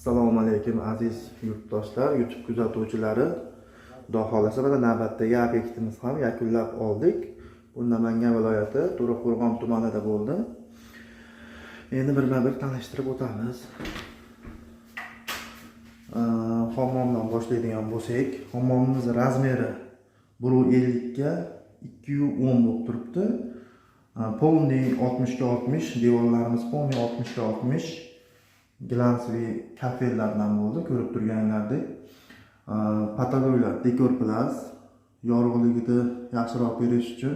Assalomu alaykum aziz yurtdoshlar, YouTube kuzatuvchilari. Xudo xolasa mana navbatdagi obyektimiz ham yakunlab oldik. Bu Namangan viloyati To'raqo'rg'on tumanida bo'ldi. Endi birma-bir tanishtirib o'tamiz. Hammomdan boshlaydigan bo'lsak, hammomimiz razmeri 1.50 ga 2.10 bo'lib turibdi. Polni 60 ga 60, devorlarimiz polni 60 ga 60. Glansli kafellardan bo'ldi, ko'rib turganinglardek. Pataloylar dekor plus, yorug'ligini yaxshiroq berish uchun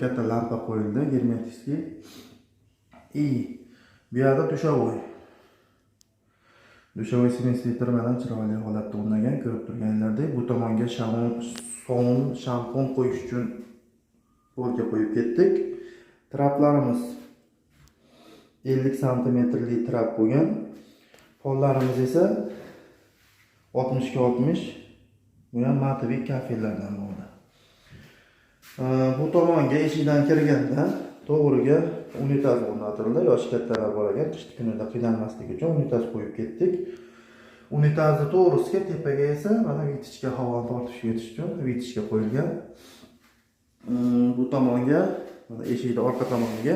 katta lampa qo'yildi, germetikli. Bu yerda dushovoy. Dushovoy semestr bilan chiroyli holatda o'rnagan, ko'rib turganinglardek. Bu tomonga shampun qo'yish uchun polga qo'yib ketdik. Traplarimiz 50 santimetrli trap bo'lgan. Pollarimiz esa 60 ga 60. Bu ham matoviy kafellardan bo'ldi. Bu tomonga eshikdan kirganda to'g'riga unitaz o'rnatildi. Yoshi kattalar bor ekan, qish kunida qiynalmasligi uchun unitaz qo'yib ketdik. Unitazni to'g'risiga tepaga esa mana vitichka havo tortish yetish uchun vitichka qo'yilgan. Bu tomonga mana eshikning orqa tomoniga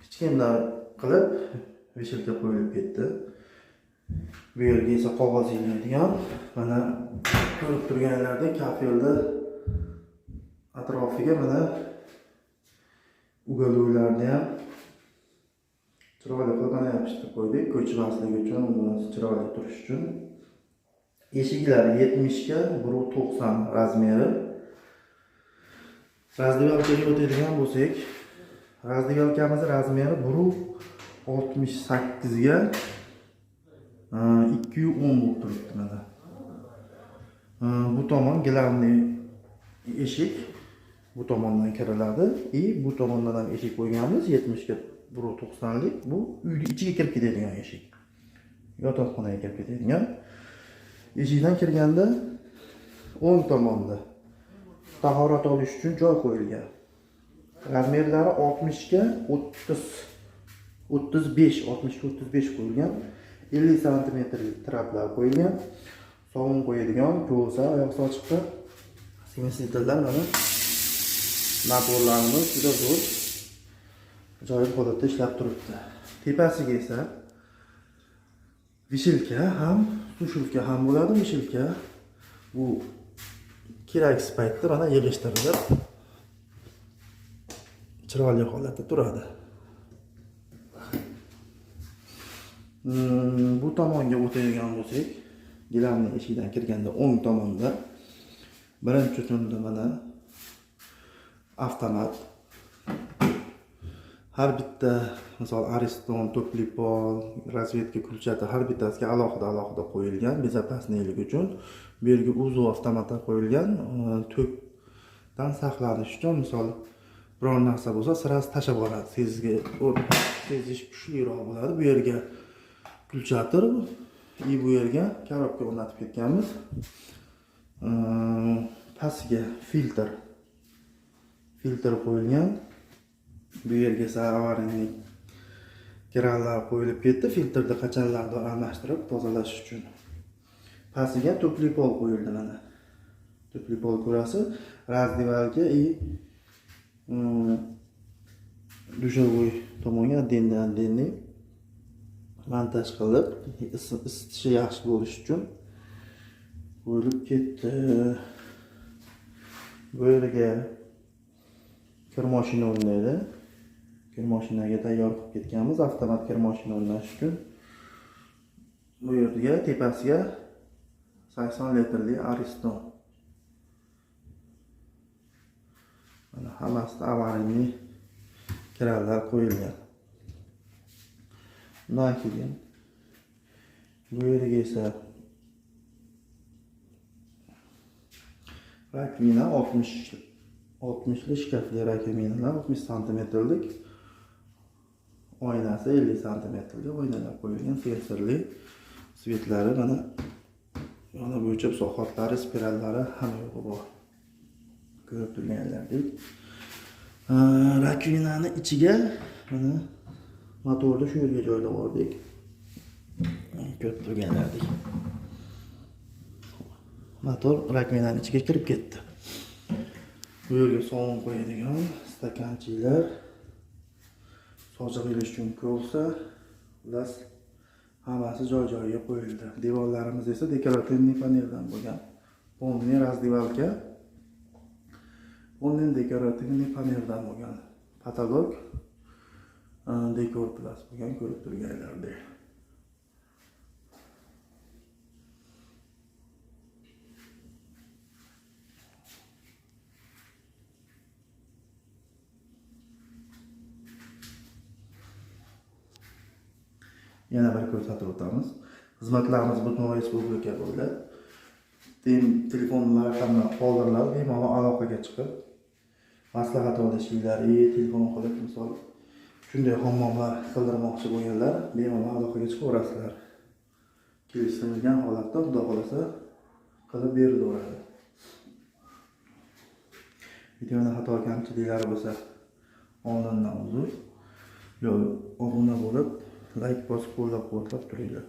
kichkina qilib vishilka qo'yilib ketdi. Bu yerga esa qog'oz ilinadigan, mana ko'rib turganinglardek kafelni atrofiga mana ugalovlarni ham chiroyli qilib yopishtirib qo'ydik, ko'chmasligi uchun, chiroyli turish uchun. Eshiklar 70 ga 1.90 razmeri. Razdivalkaga o'tadigan bo'lsak, razdivalkamiz razmeri 1.68 ga 2.10 bo'lib turibdi mana. Bu tomon gilamli eshik, bu tomondan kiriladi. Bu tomondan ham eshik qo'yganmiz, 70 ga 1.90 lik. Bu uyning ichiga kirib ketadigan eshik. Yotoqxonaga kirib ketadigan. Eshikdan kirganda o'ng tomonda tahorat olish uchun joy qo'yilgan. Razmerlari 60 ga 35 qo'yilgan. 50 santimetrlik traplar qo'yilgan. Sovun qo'yadigan ko'sa oyoq sochiqda semestrlar mana naborlarimiz juda zo'r. Ajoyib holatda ishlab turibdi. Tepasiga esa vishilka ham, sushilka ham bo'ladi. Vishilka bu kerak paytda mana yig'ishtirilib chiroyli holatda turadi. Bu tomonga o'tadigan bo'lsak, gilamni eshigidan kirganda o'ng tomonda birinchi tunda mana avtomat. Har bitta, misol Ariston, Toplipol, razvedka kulchati har bittasiga alohida qo'yilgan bezopasniylik uchun. Bu yerga uzuv avtomatlar qo'yilgan, tokdan saqlanish uchun, misol biror narsa bo'lsa, siras tashab oladi. Sezish kuchliroq bo'ladi. Bu yerga kulchatir, bu yerga korobka o'rnatib ketganmiz. Pastiga filtr qo'yilgan. Bu yerga esa avariyaning kranlar qo'yilib ketdi. Filtrni qachonlarda almashtirib tozalash uchun. Pastiga toplipol qo'yildi mana. Toplipol ko'rasi razdivalga dushovoy tomonga denni montaj qilib, isitishi yaxshi bo'lish uchun qo'yilib ketdi. Bu yerga kir mashina o'rnaydi. Kir mashinaga tayyor qilib ketganmiz, avtomat kir mashina o'rnash uchun. Bu yerga tepasiga 80 litrli Ariston. Mana hammasida avariyaning kranlar qo'yilgan. Bundan keyin bu yerga esa rakvina 60 shkafli rakvinalar, 60 santimetrlik. Oynasi 50 santimetrli oynalar qo'yilgan, sensorli svetlari mana yana bo'yicha sohatlari, spirallari hamma bor. Ko'rib turganinglardek. Rakvinani ichiga mana motorni shu yerga joylab oldik. ko'rib turganlardek. Motor rakmenaning ichiga kirib ketdi. Bu yerga sovun qo'yadigan stakanchilar, sochiq ilish uchun ko'lsa, ular hammasi joy-joyiga qo'yildi. Devorlarimiz esa dekorativniy paneldan bo'lgan. Полный раздевалка. Полный dekorativniy paneldan bo'lgan. Patolog dekor plus bo'lgan ko'rib turganlardek. Yana bir ko'rsatib o'tamiz. Xizmatlarimiz butun respublika bo'ylab. Telefon raqamlari qoldiriladi. Bemalol aloqaga chiqib maslahat olishinglar, telefon qilib misol shunday hammomlar qildirmoqchi bo'lganlar bemalol aloqaga chiqaverasizlar. Kelishilgan holatda xudo xolasa qilib berilaveradi. Videoning xato kamchiliklari bo'lsa oldindan uzr. Obuna bo'lib, like bosib qo'llab-quvvatlab turinglar.